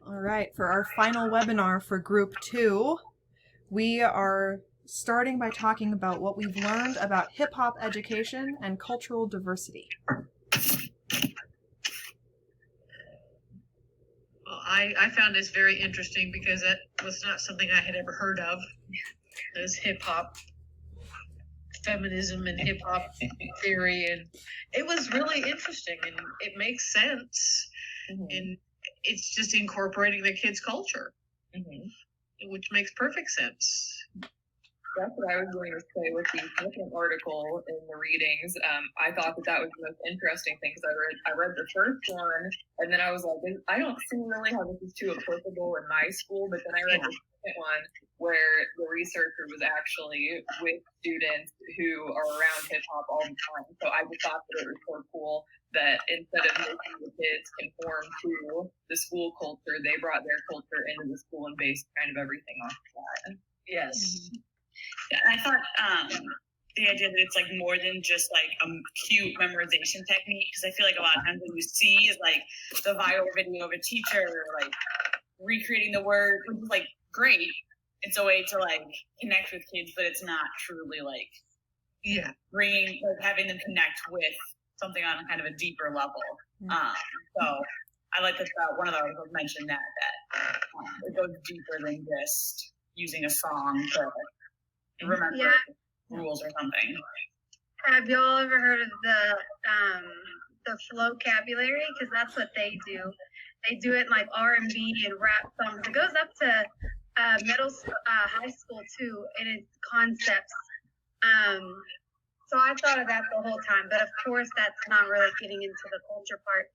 All right, for our final webinar for Group 2, we are starting by talking about what we've learned about hip-hop education and cultural diversity. Well, I found this very interesting because that was not something I had ever heard of. This hip-hop feminism and hip-hop theory, and it was really interesting, and it makes sense. And it's just incorporating the kids' culture, which makes perfect sense. That's what I was going to say with the second article in the readings. I thought that was the most interesting thing because I read the first one and then I was like, I don't see really how this is too applicable in my school. But then I read the second one where the researcher was actually with students who are around hip hop all the time. So I just thought that it was so cool that instead of making the kids conform to the school culture, they brought their culture into the school and based kind of everything off of that. Yes. Yeah, I thought the idea that it's like more than just like a cute memorization technique, because I feel like a lot of times what you see is like the viral video of a teacher like recreating the word, which is like great. It's a way to like connect with kids, but it's not truly like having them connect with something on kind of a deeper level. So I like that one of the articles mentioned that it goes deeper than just using a song to remember rules or something. Have y'all ever heard of the flowcabulary? Because that's what they do. They do it in like R&B and rap songs. It goes up to high school too, and it's concepts. So I thought of that the whole time, but of course that's not really getting into the culture part.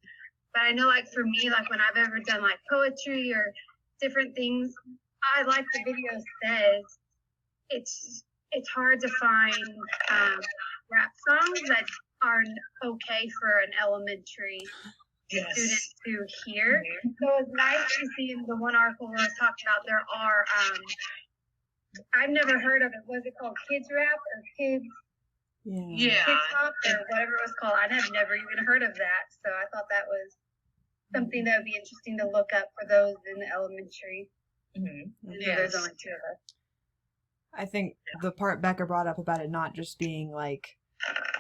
But I know, like for me, like when I've ever done like poetry or different things, I like the video says. It's hard to find rap songs that are okay for an elementary student to hear. So it's nice to see in the one article where it's talking about there are I've never heard of it. Was it called kids rap or kids? Kids pop or whatever it was called. I have never even heard of that. So I thought that was something that would be interesting to look up for those in the elementary. There's only two of us. I think the part Becca brought up about it not just being like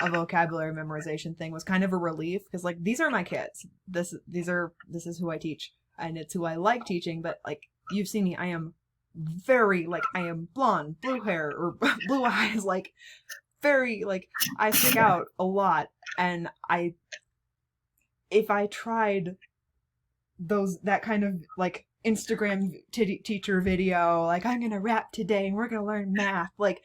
a vocabulary memorization thing was kind of a relief, because like these are my kids. This is who I teach, and it's who I like teaching. But like you've seen me, I am very like I am blonde, blue hair or blue eyes, like very like I stick out a lot, and if I tried that kind of like Instagram teacher video, like I'm gonna rap today and we're gonna learn math, like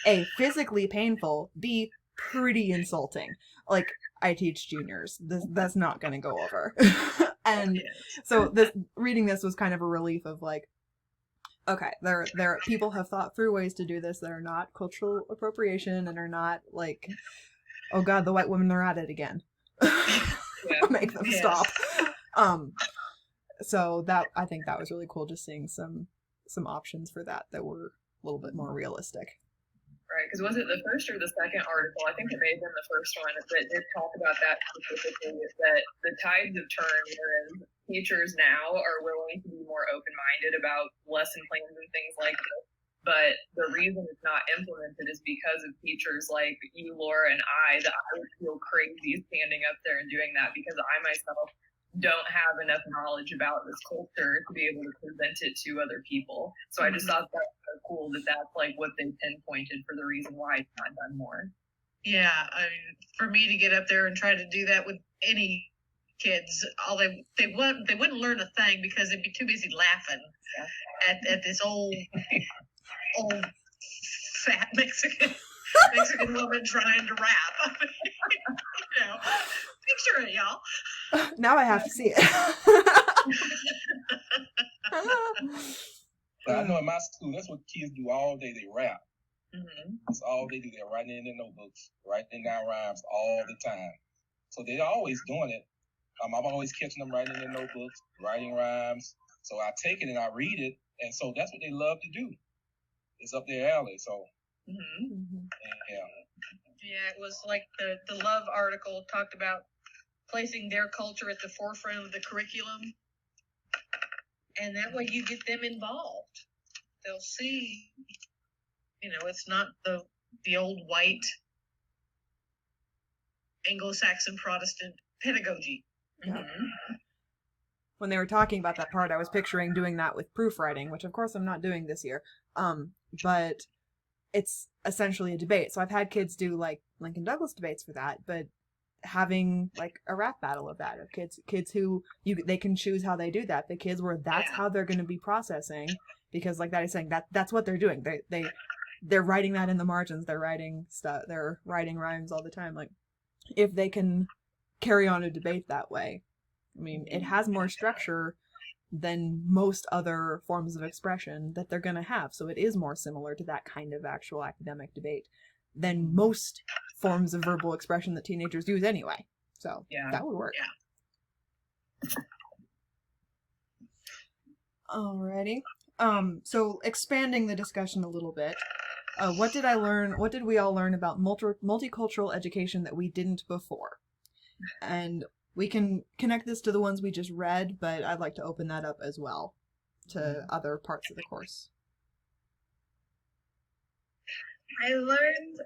A, physically painful, B, pretty insulting. Like I teach juniors, that's not gonna go over. And so reading this was kind of a relief of like, okay, there people have thought through ways to do this that are not cultural appropriation and are not like, oh god, the white women are at it again. Make them stop. So that I think that was really cool, just seeing some options for that were a little bit more realistic. Right, because was it the first or the second article? I think it may have been the first one that did talk about that specifically, that the tides have turned, whereas teachers now are willing to be more open-minded about lesson plans and things like this. But the reason it's not implemented is because of teachers like you, Laura, and that I would feel crazy standing up there and doing that, because I myself don't have enough knowledge about this culture to be able to present it to other people. So I just thought that was so cool that that's like what they pinpointed for the reason why it's not done more. Yeah, I mean, for me to get up there and try to do that with any kids, they wouldn't learn a thing because they'd be too busy laughing at this old fat Mexican woman trying to rap. Picture it, y'all. Now I have to see it. But I know in my school, that's what kids do all day. They rap. That's all they do. They're writing in their notebooks, writing down rhymes all the time. So they're always doing it. I'm always catching them writing in their notebooks, writing rhymes. So I take it and I read it. And so that's what they love to do. It's up their alley. So, Yeah, it was like the Love article talked about placing their culture at the forefront of the curriculum. And that way you get them involved. They'll see, it's not the old white Anglo-Saxon Protestant pedagogy. Yeah. When they were talking about that part, I was picturing doing that with proofwriting, which of course I'm not doing this year. But it's essentially a debate. So I've had kids do like Lincoln Douglas debates for that, but having like a rap battle of that, of kids who they can choose how they do that. The kids where that's how they're going to be processing, because like that is saying that's what they're doing. They're writing that in the margins. They're writing stuff. They're writing rhymes all the time. Like if they can carry on a debate that way, I mean, it has more structure than most other forms of expression that they're going to have. So it is more similar to that kind of actual academic debate than most forms of verbal expression that teenagers use anyway. So that would work. Yeah. Alrighty. So expanding the discussion a little bit, what did we all learn about multicultural education that we didn't before? And we can connect this to the ones we just read, but I'd like to open that up as well to other parts of the course. I learned,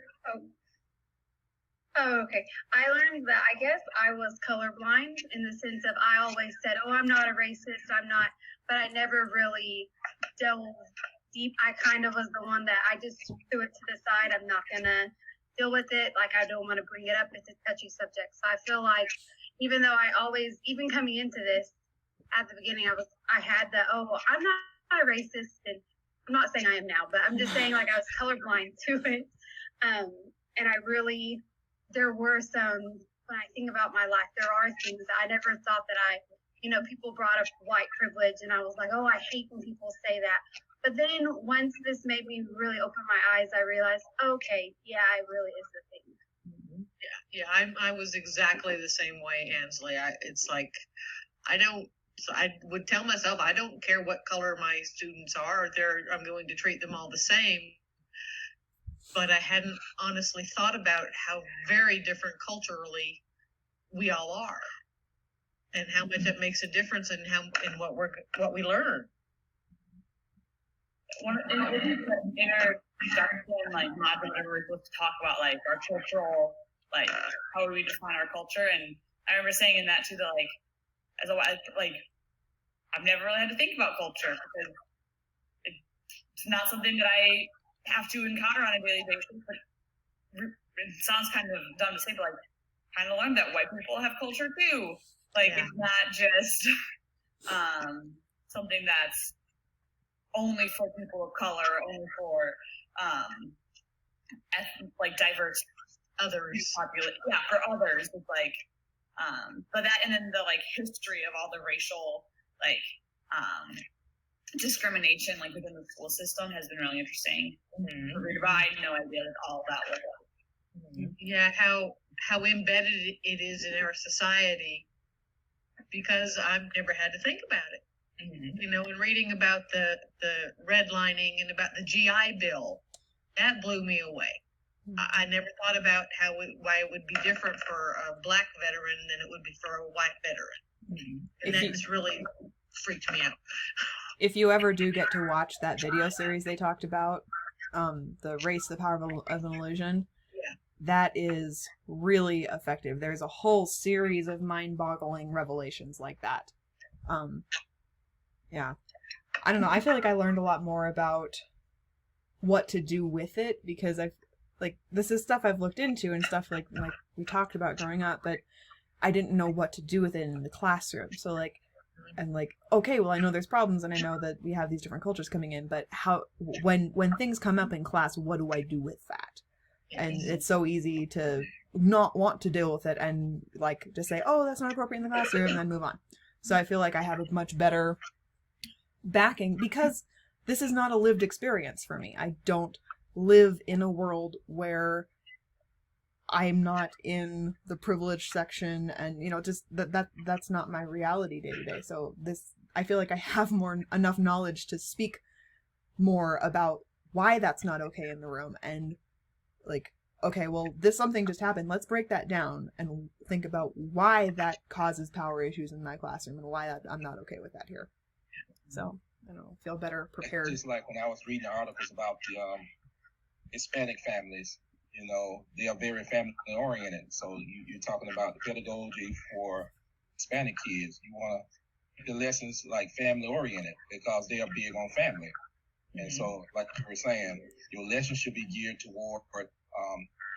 okay. I learned that I guess I was colorblind in the sense of I always said, oh, I'm not a racist, I'm not, but I never really delved deep. I kind of was the one that I just threw it to the side. I'm not going to deal with it. Like, I don't want to bring it up. It's a touchy subject. So I feel like even though I always, even coming into this, at the beginning, I had the, oh, I'm not a racist, and I'm not saying I am now, but I'm just saying like I was colorblind to it. And I really, there were some, when I think about my life, there are things that I never thought that people brought up white privilege, and I was like, oh, I hate when people say that. But then once this made me really open my eyes, I realized, okay, yeah, it really is the thing. Yeah, I was exactly the same way, Ansley. It's like, I would tell myself, I don't care what color my students are, I'm going to treat them all the same. But I hadn't honestly thought about how very different culturally we all are, and how much it makes a difference in what we learn. In our introduction, like modern era, we're supposed to talk about like our cultural, like how do we define our culture, and I remember saying in that too that I've never really had to think about culture because it's not something that I have to encounter on a daily basis. But it sounds kind of dumb to say, but like kind of learned that white people have culture too. Like it's not just something that's only for people of color, only for diverse others. For others. It's like, but that, and then the like history of all the racial discrimination like within the school system has been really interesting. Mm-hmm. I had no idea that all of that was. Mm-hmm. Yeah, how embedded it is in our society, because I've never had to think about it. Mm-hmm. And reading about the redlining and about the GI Bill, that blew me away. I never thought about why it would be different for a black veteran than it would be for a white veteran. And that just really freaked me out. If you ever do get to watch that video series they talked about, the Race, the Power of an Illusion, that is really effective. There's a whole series of mind-boggling revelations like that. I don't know. I feel like I learned a lot more about what to do with it, because this is stuff I've looked into and stuff like we talked about growing up, but I didn't know what to do with it in the classroom. So okay, well, I know there's problems and I know that we have these different cultures coming in, but when things come up in class, what do I do with that? And it's so easy to not want to deal with it and just say, oh, that's not appropriate in the classroom, and then move on. So I feel like I have a much better backing, because this is not a lived experience for me. I don't live in a world where I'm not in the privileged section, and just that's not my reality day to day. So I feel like I have enough knowledge to speak more about why that's not okay in the room, and okay, well, something just happened. Let's break that down and think about why that causes power issues in my classroom and why I'm not okay with that here. So I don't know, feel better prepared. Just like when I was reading the articles about the Hispanic families, you know, they are very family oriented. So you're talking about the pedagogy for Hispanic kids. You want to keep the lessons like family oriented because they are big on family. And so, like you were saying, your lessons should be geared toward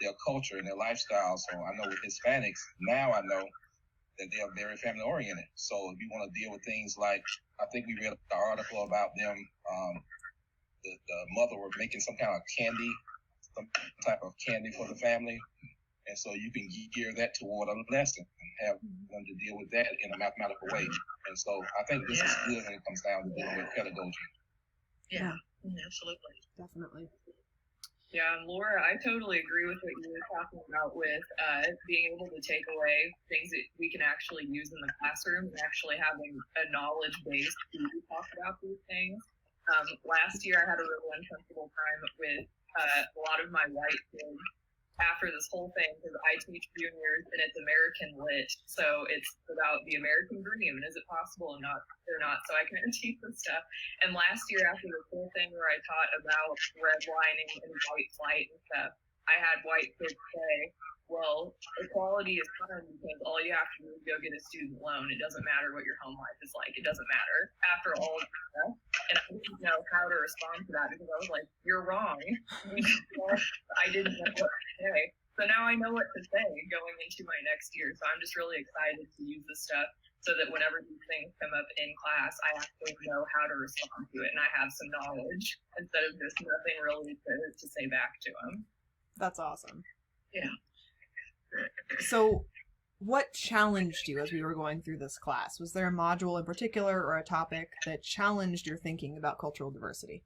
their culture and their lifestyle. So I know with Hispanics, now I know that they are very family oriented. So if you want to deal with things like, I think we read an article about them, the mother were making some kind of candy, some type of candy for the family. And so you can gear that toward a lesson and have them to deal with that in a mathematical way. And so I think this is good when it comes down to dealing with pedagogy. Yeah, absolutely. Definitely. Yeah, and Laura, I totally agree with what you were talking about with being able to take away things that we can actually use in the classroom and actually having a knowledge base to talk about these things. Last year, I had a really uncomfortable time with a lot of my white kids after this whole thing because I teach juniors and it's American Lit, so it's about the American dream and is it possible or not. So I can teach this stuff. And last year, after this whole thing where I taught about redlining and white flight and stuff, I had white kids say, well, equality is fun because all you have to do is go get a student loan. It doesn't matter what your home life is like. It doesn't matter after all of this stuff. And I didn't know how to respond to that because I was like, you're wrong. I didn't know what to say. So now I know what to say going into my next year. So I'm just really excited to use this stuff so that whenever these things come up in class, I actually know how to respond to it and I have some knowledge instead of just nothing really to say back to them. That's awesome. Yeah. So what challenged you as we were going through this class? Was there a module in particular or a topic that challenged your thinking about cultural diversity?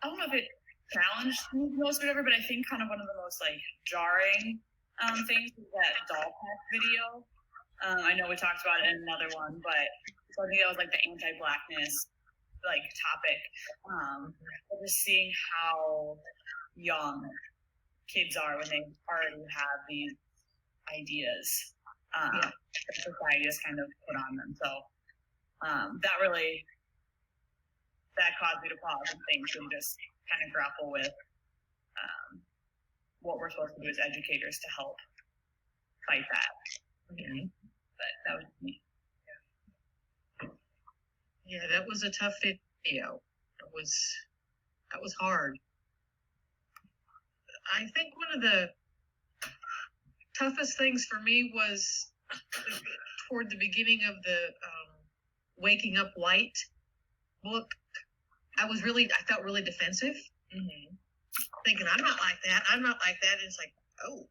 I don't know if it challenged me most or whatever, but I think kind of one of the most like jarring things is that doll pack video. I know we talked about it in another one, but I think that was like the anti-blackness like topic. Just seeing how young kids are when they already have these ideas that society has kind of put on them. So that caused me to pause and think and just kind of grapple with what we're supposed to do as educators to help fight that. But that was me. Yeah, that was a tough video. That was hard. I think one of the toughest things for me was toward the beginning of the Waking Up White book. I felt really defensive, thinking, I'm not like that. And it's like, oh,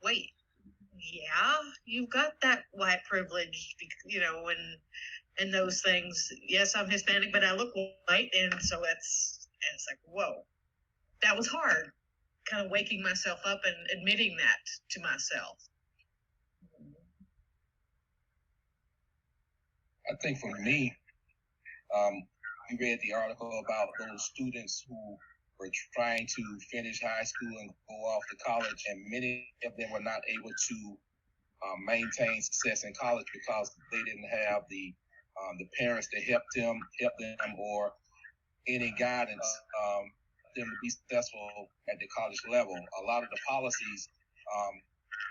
wait, yeah, you've got that white privilege, you know, and those things. Yes, I'm Hispanic, but I look white, and so it's like, whoa, that was hard. Kind of waking myself up and admitting that to myself. I think for me, we read the article about those students who were trying to finish high school and go off to college, and many of them were not able to maintain success in college because they didn't have the parents to help them, or any guidance them to be successful at the college level. A lot of the policies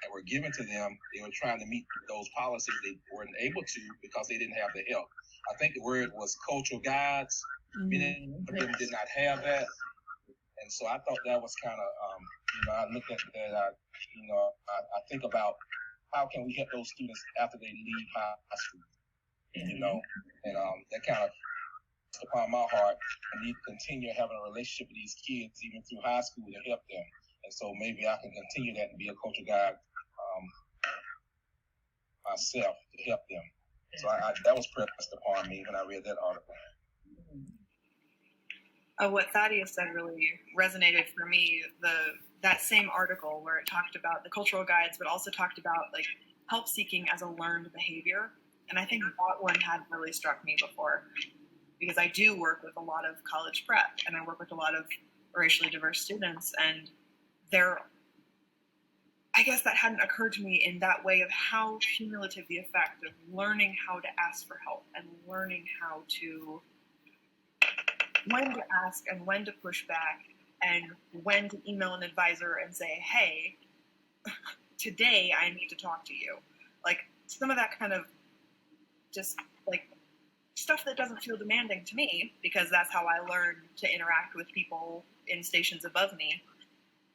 that were given to them, they were trying to meet those policies. They weren't able to because they didn't have the help. I think the word was cultural guides. Many of them did not have that. And so I thought that was kind of, I looked at that, I think about how can we help those students after they leave high school, and that kind of upon my heart. I need to continue having a relationship with these kids even through high school to help them. And so maybe I can continue that and be a culture guide myself to help them. So that was pressed upon me when I read that article. What Thaddius said really resonated for me. That same article where it talked about the cultural guides, but also talked about like help seeking as a learned behavior. And I think that one had really struck me before, because I do work with a lot of college prep and I work with a lot of racially diverse students, and I guess that hadn't occurred to me in that way of how cumulative the effect of learning how to ask for help and learning how to, when to ask and when to push back and when to email an advisor and say, hey, today I need to talk to you. Like, some of that kind of just, like, stuff that doesn't feel demanding to me, because that's how I learned to interact with people in stations above me.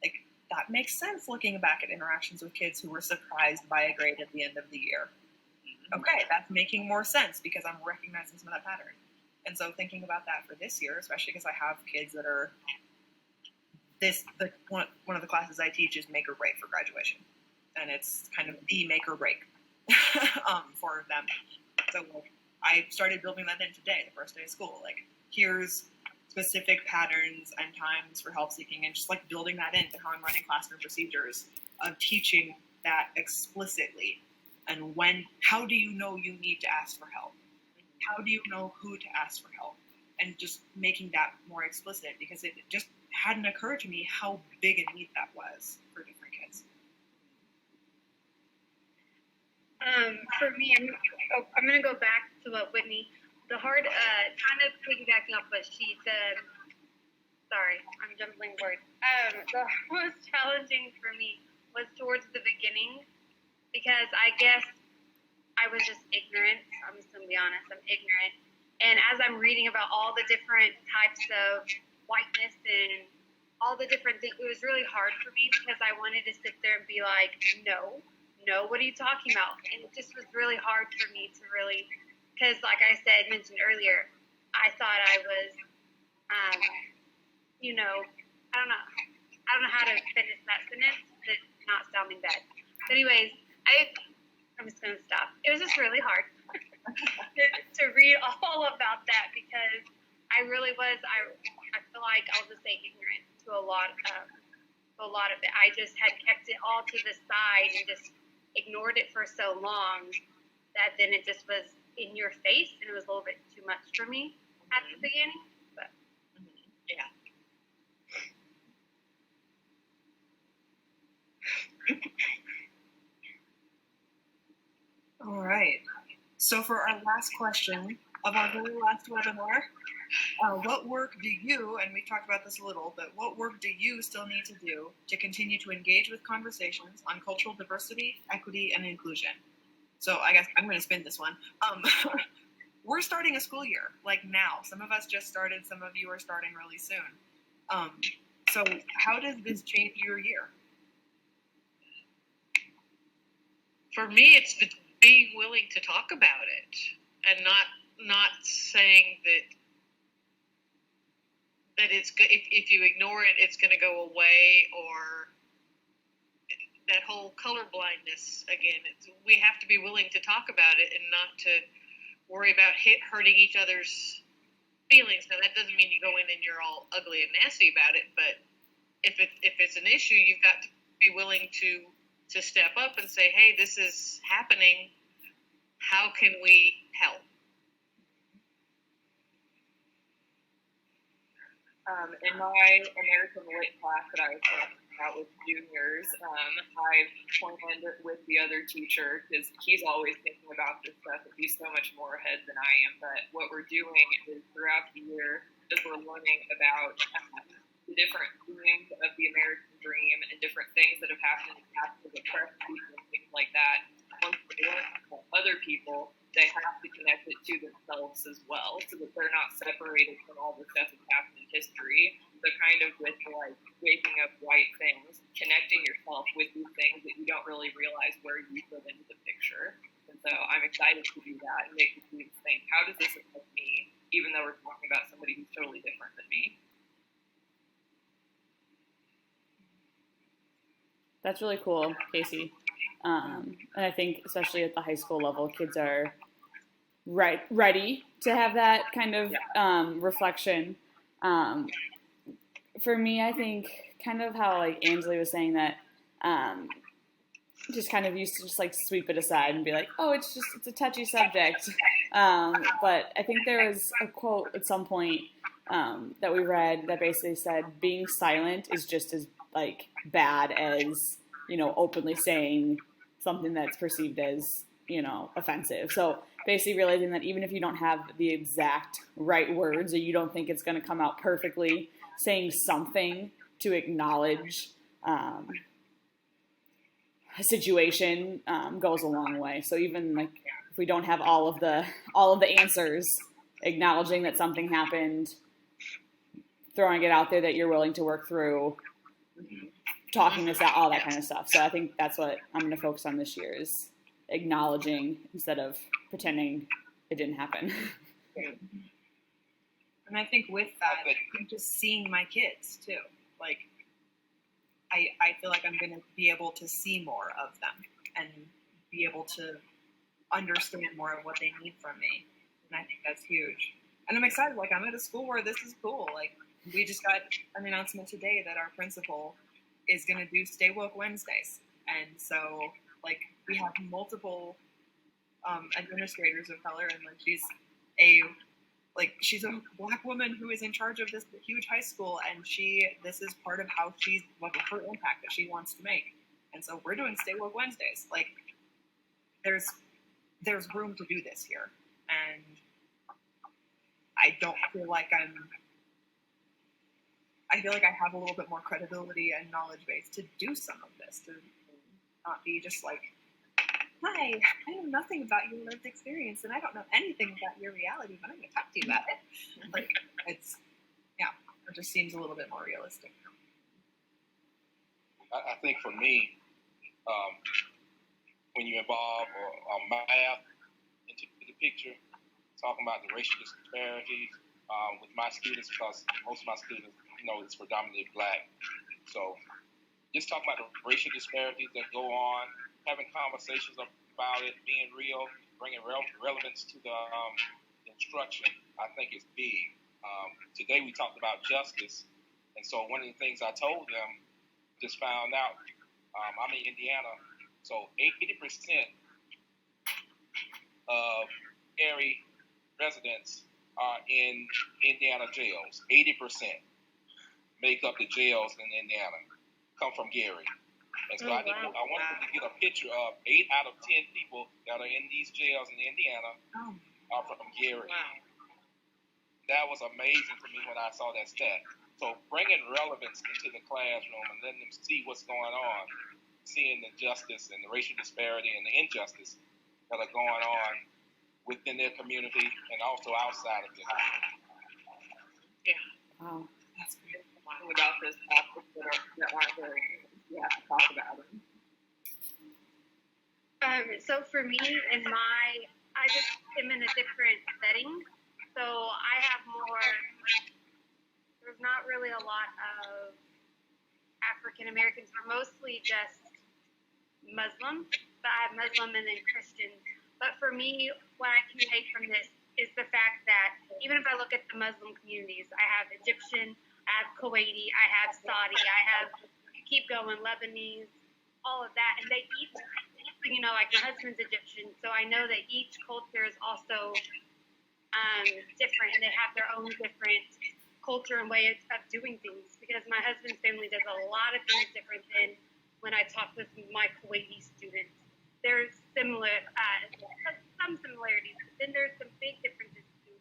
Like, that makes sense looking back at interactions with kids who were surprised by a grade at the end of the year. Okay, that's making more sense because I'm recognizing some of that pattern. And so thinking about that for this year, especially because I have kids that are one of the classes I teach is make or break for graduation. And it's kind of the make or break for them. So I started building that in today, the first day of school. Like, here's specific patterns and times for help seeking, and just like building that into how I'm running classroom procedures of teaching that explicitly. And how do you know you need to ask for help? How do you know who to ask for help? And just making that more explicit, because it just hadn't occurred to me how big a need that was for different kids. For me, I'm going to go back to what Whitney, kind of piggybacking off what she said. Sorry, I'm jumbling words. The most challenging for me was towards the beginning, because I guess I was just ignorant. I'm just going to be honest, I'm ignorant. And as I'm reading about all the different types of whiteness and all the different things, it was really hard for me because I wanted to sit there and be like, no, what are you talking about? And it just was really hard for me to really, because like I mentioned earlier, I thought I was, I don't know how to finish that sentence, but not sounding bad. But anyways, I'm just going to stop. It was just really hard to read all about that, because I really was, I feel like I'll just say ignorant to a lot of it. I just had kept it all to the side and just ignored it for so long that then it just was in your face, and it was a little bit too much for me at the beginning. But yeah. All right. So for our last question of our very last webinar, what work do you, and we've talked about this a little, but what work do you still need to do to continue to engage with conversations on cultural diversity, equity, and inclusion? So I guess I'm going to spin this one. We're starting a school year, like now. Some of us just started, some of you are starting really soon. So how does this change your year? For me, it's being willing to talk about it and not saying that it's good. If you ignore it, it's going to go away, or that whole color blindness again. We have to be willing to talk about it and not to worry about hurting each other's feelings. Now, that doesn't mean you go in and you're all ugly and nasty about it, but if it's an issue, you've got to be willing to step up and say, hey, this is happening. How can we help? In my American Lit class that I was talking about with juniors, I've planned with the other teacher, because he's always thinking about this stuff, and he's so much more ahead than I am. But what we're doing is throughout the year, as we're learning about the different themes of the American dream and different things that have happened in the past with oppressed people and things like that, once they learn about other people, they have to connect it to themselves as well, so that they're not separated from all the stuff that's happened in history. So kind of with like waking up white things, connecting yourself with these things that you don't really realize where you fit into the picture. And so I'm excited to do that and make the students think, how does this affect me, even though we're talking about somebody who's totally different than me. That's really cool, Casey. And I think especially at the high school level, kids are ready to have that kind of reflection. For me, I think kind of how like Ansley was saying that just kind of used to just like sweep it aside and be like, oh, it's a touchy subject. But I think there was a quote at some point that we read that basically said being silent is just as like bad as openly saying something that's perceived as, offensive. So basically realizing that even if you don't have the exact right words or you don't think it's going to come out perfectly, saying something to acknowledge a situation goes a long way. So even like if we don't have all of the answers, acknowledging that something happened, throwing it out there that you're willing to work through, talking this out, all that kind of stuff. So I think that's what I'm going to focus on this year is acknowledging instead of pretending it didn't happen. And I think with that, I'm just seeing my kids too. Like, I feel like I'm going to be able to see more of them and be able to understand more of what they need from me. And I think that's huge. And I'm excited. Like, I'm at a school where this is cool. Like, we just got an announcement today that our principal is going to do Stay Woke Wednesdays. And so, like, we have multiple administrators of color, and like she's a Black woman who is in charge of this huge high school, and this is part of how her impact that she wants to make. And so we're doing Stay Woke Wednesdays. Like, there's room to do this here, and I don't feel like I feel like I have a little bit more credibility and knowledge base to do some of this, to not be just like, hi, I know nothing about your lived experience, and I don't know anything about your reality, but I'm going to talk to you about it. Like, it just seems a little bit more realistic. I think for me, when you involve math into the picture, talking about the racial disparities with my students, because most of my students, it's predominantly Black. So just talking about the racial disparities that go on, having conversations about it, being real, bringing relevance to the instruction, I think is big. Today we talked about justice, and so one of the things I told them, just found out, I'm in Indiana, so 80% of area residents are in Indiana jails. 80% make up the jails in Indiana, come from Gary. And so I wanted them to get a picture of 8 out of 10 people that are in these jails in Indiana are from Gary. Wow. That was amazing to me when I saw that stat. So bringing relevance into the classroom and letting them see what's going on, seeing the justice and the racial disparity and the injustice that are going on within their community and also outside of it. Yeah. Wow. That's great. About this topic that aren't very, we have to talk about them. So for me, I just am in a different setting. So I have there's not really a lot of African Americans. We're mostly just Muslim, but I have Muslim and then Christian. But for me, what I can take from this is the fact that even if I look at the Muslim communities, I have Egyptian, I have Kuwaiti, I have Saudi, keep going, Lebanese, all of that. And they each, like my husband's Egyptian, so I know that each culture is also different, and they have their own different culture and way of doing things. Because my husband's family does a lot of things different than when I talk with my Kuwaiti students. There's some similarities, but then there's some big differences too.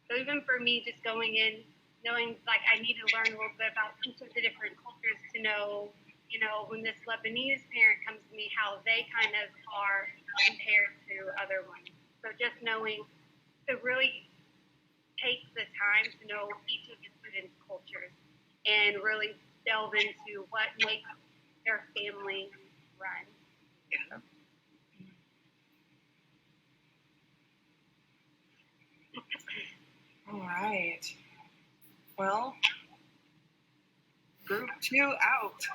So even for me, just going in, knowing like I need to learn a little bit about each of the different cultures to know, when this Lebanese parent comes to me, how they kind of are compared to other ones. So just knowing to really take the time to know each of the students' cultures and really delve into what makes their family run. Yeah. All right. Well, group 2 out.